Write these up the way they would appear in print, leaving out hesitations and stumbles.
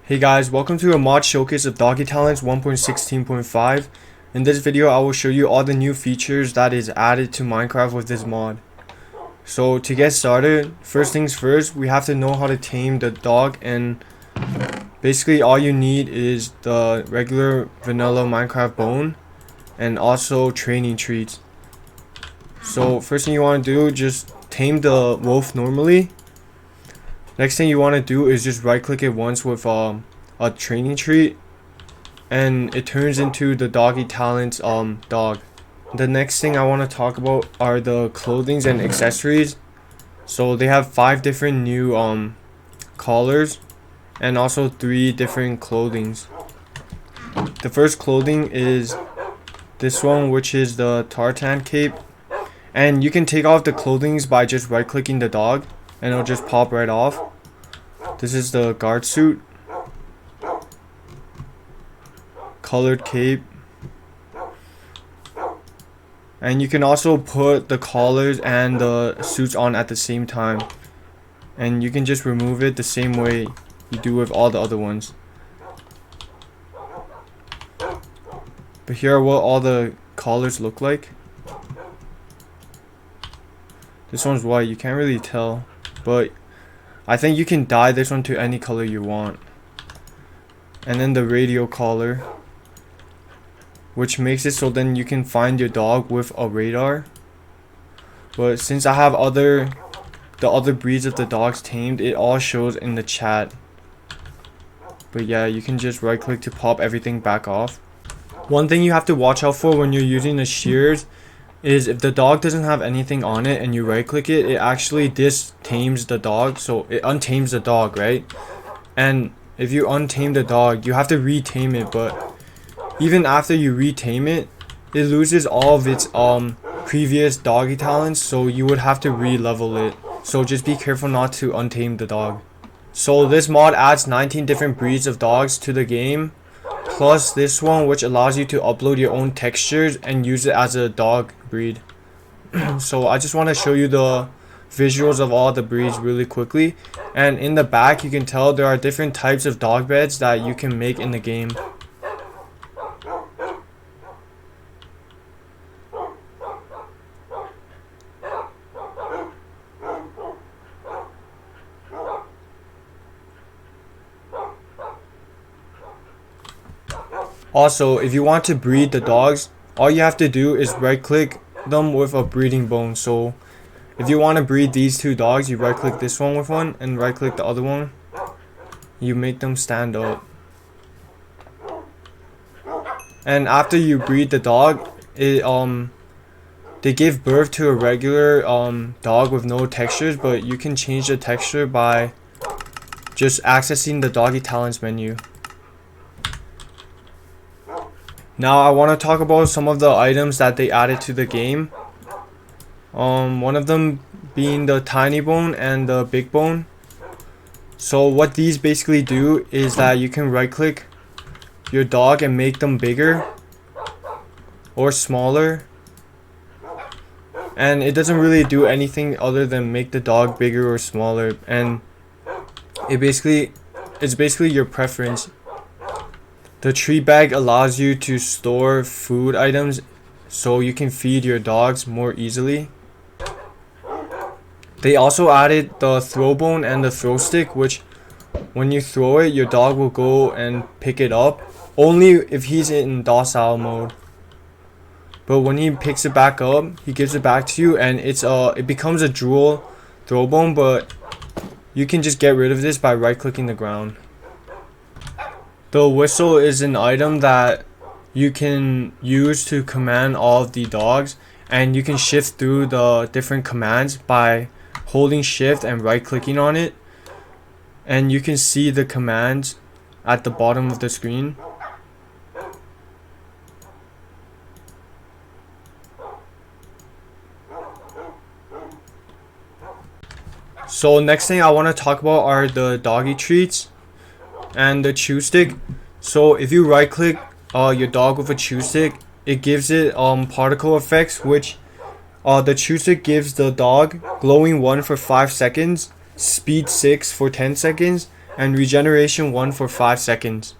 Hey guys, welcome to a mod showcase of Doggy Talents 1.16.5. In this video I will show you all the new features that is added to Minecraft with this mod. So to get started, first things first, we have to know how to tame the dog, and basically all you need is the regular vanilla Minecraft bone and also training treats. So first thing you want to do, just tame the wolf normally. Next thing you want to do is just right click it once with a training treat, and it turns into the Doggy Talents dog. The next thing I want to talk about are the clothings and accessories. So they have 5 different new collars and also 3 different clothings. The first clothing is this one, which is the tartan cape, and you can take off the clothings by just right clicking the dog and it'll just pop right off. This is the guard suit, colored cape, and you can also put the collars and the suits on at the same time, and you can just remove it the same way you do with all the other ones. But here are what all the collars look like. This one's white, you can't really tell, but I think you can dye this one to any color you want. And then the radio collar, which makes it so then you can find your dog with a radar. But since I have the other breeds of the dogs tamed, it all shows in the chat. But yeah, you can just right click to pop everything back off. One thing you have to watch out for when you're using the shears is if the dog doesn't have anything on it and you right click it, it actually dis-tames the dog, so it untames the dog, right? And if you untame the dog, you have to retame it, but even after you retame it, it loses all of its previous doggy talents, so you would have to re-level it. So just be careful not to untame the dog. So this mod adds 19 different breeds of dogs to the game, plus this one, which allows you to upload your own textures and use it as a dog breed. So I just want to show you the visuals of all the breeds really quickly, and in the back you can tell there are different types of dog beds that you can make in the game. Also, if you want to breed the dogs, all you have to do is right click them with a breeding bone. So if you want to breed these 2 dogs, you right click this one with one and right click the other one. You make them stand up. And after you breed the dog, they give birth to a regular dog with no textures, but you can change the texture by just accessing the Doggy Talents menu. Now I want to talk about some of the items that they added to the game. One of them being the tiny bone and the big bone. So what these basically do is that you can right click your dog and make them bigger or smaller, and it doesn't really do anything other than make the dog bigger or smaller, and it's basically your preference. The tree bag allows you to store food items so you can feed your dogs more easily. They also added the throw bone and the throw stick, which when you throw it, your dog will go and pick it up, only if he's in docile mode. But when he picks it back up, he gives it back to you, and it becomes a dual throw bone, but you can just get rid of this by right clicking the ground. The whistle is an item that you can use to command all of the dogs, and you can shift through the different commands by holding shift and right clicking on it, and you can see the commands at the bottom of the screen. So next thing I want to talk about are the doggy treats and the chew stick. So if you right click your dog with a chew stick, it gives it particle effects, which the chew stick gives the dog glowing 1 for 5 seconds, speed 6 for 10 seconds, and regeneration 1 for 5 seconds.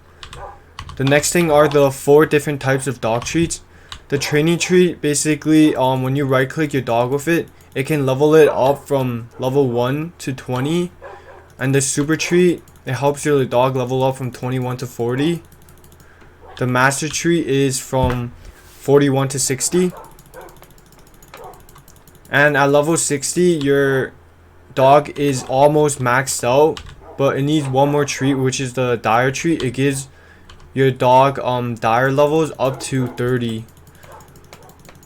The next thing are the 4 different types of dog treats. The training treat, basically when you right click your dog with it, it can level it up from level 1 to 20. And the super treat, it helps your dog level up from 21 to 40. The master treat is from 41 to 60. And at level 60, your dog is almost maxed out, but it needs one more treat, which is the dire treat. It gives your dog dire levels up to 30.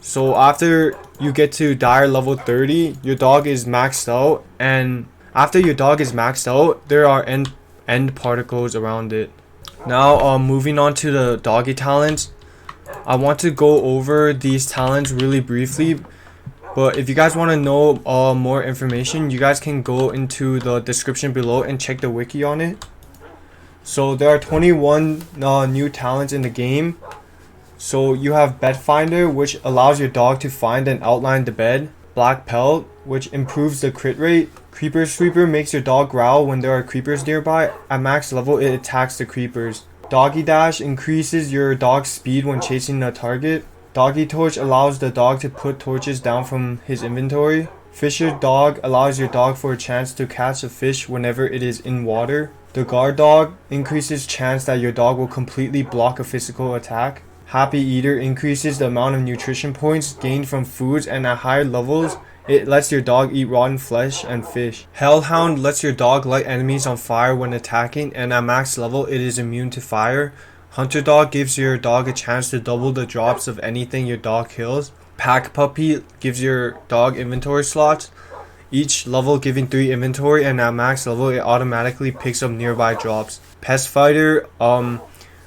So after you get to dire level 30, your dog is maxed out, and after your dog is maxed out, there are end particles around it. Now moving on to the doggy talents. I want to go over these talents really briefly, but if you guys want to know more information, you guys can go into the description below and check the wiki on it. So there are 21 new talents in the game. So you have Bed Finder, which allows your dog to find and outline the bed. Black Pelt, which improves the crit rate. Creeper Sweeper makes your dog growl when there are creepers nearby. At max level, it attacks the creepers. Doggy Dash increases your dog's speed when chasing a target. Doggy Torch allows the dog to put torches down from his inventory. Fisher Dog allows your dog for a chance to catch a fish whenever it is in water. The Guard Dog increases chance that your dog will completely block a physical attack. Happy Eater increases the amount of nutrition points gained from foods, and at higher levels, it lets your dog eat rotten flesh and fish. Hellhound lets your dog light enemies on fire when attacking, and at max level, it is immune to fire. Hunter Dog gives your dog a chance to double the drops of anything your dog kills. Pack Puppy gives your dog inventory slots, each level giving 3 inventory, and at max level, it automatically picks up nearby drops. Pest Fighter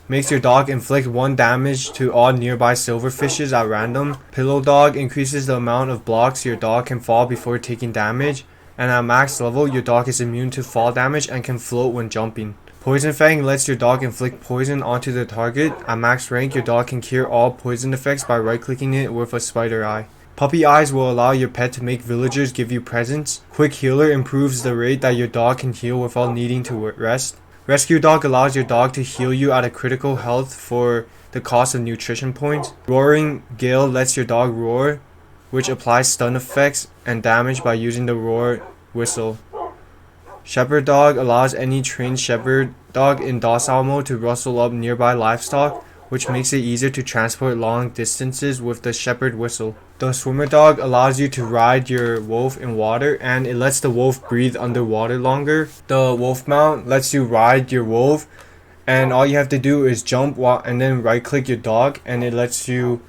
makes your dog inflict 1 damage to all nearby silverfishes at random. Pillow Dog increases the amount of blocks your dog can fall before taking damage, and at max level, your dog is immune to fall damage and can float when jumping. Poison Fang lets your dog inflict poison onto the target. At max rank, your dog can cure all poison effects by right clicking it with a spider eye. Puppy Eyes will allow your pet to make villagers give you presents. Quick Healer improves the rate that your dog can heal without needing to rest. Rescue Dog allows your dog to heal you at a critical health for the cost of nutrition points. Roaring Gale lets your dog roar, which applies stun effects and damage by using the roar whistle. Shepherd Dog allows any trained shepherd dog in docile mode to rustle up nearby livestock, which makes it easier to transport long distances with the shepherd whistle. The Swimmer Dog allows you to ride your wolf in water, and it lets the wolf breathe underwater longer. The Wolf Mount lets you ride your wolf, and all you have to do is jump and then right click your dog, and it lets you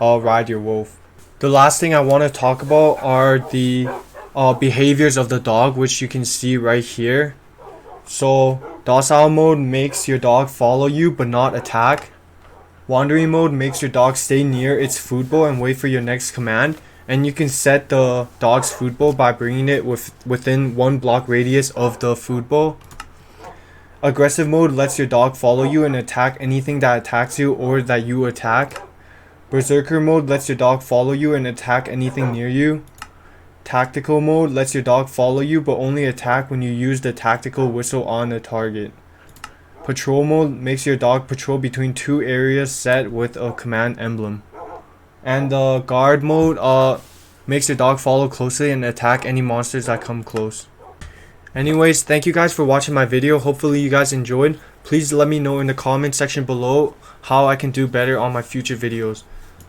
ride your wolf. The last thing I want to talk about are the behaviors of the dog, which you can see right here. So docile mode makes your dog follow you but not attack. Wandering mode makes your dog stay near its food bowl and wait for your next command, and you can set the dog's food bowl by bringing it within 1 block radius of the food bowl. Aggressive mode lets your dog follow you and attack anything that attacks you or that you attack. Berserker mode lets your dog follow you and attack anything near you. Tactical mode lets your dog follow you but only attack when you use the tactical whistle on a target. Patrol mode makes your dog patrol between 2 areas set with a command emblem. And the guard mode makes your dog follow closely and attack any monsters that come close. Anyways, thank you guys for watching my video. Hopefully you guys enjoyed. Please let me know in the comment section below how I can do better on my future videos.